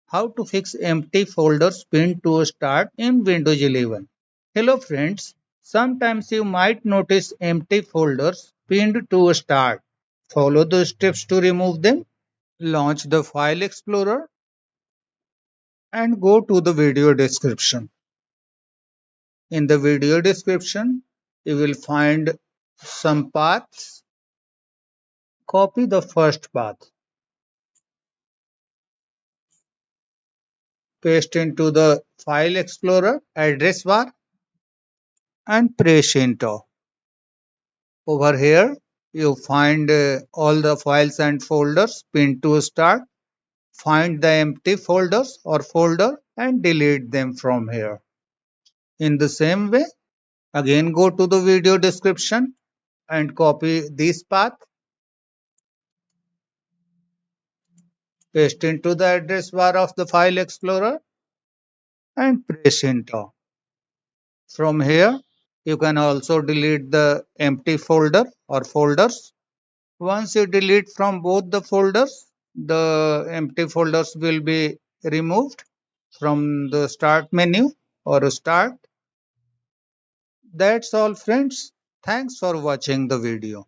How to fix empty folders pinned to start in Windows 11. Hello friends, sometimes you might notice empty folders pinned to start. Follow the steps to remove them. Launch the File Explorer and go to the video description. In the video description, you will find some paths. Copy the first path, paste into the File Explorer address bar and press enter. Over here, you find all the files and folders pinned to start. Find the empty folders or folder and delete them from here. In the same way, again go to the video description and copy this path, paste into the address bar of the File Explorer and press enter. From here, you can also delete the empty folder or folders. Once you delete from both the folders, the empty folders will be removed from the start menu or start. That's all friends. Thanks for watching the video.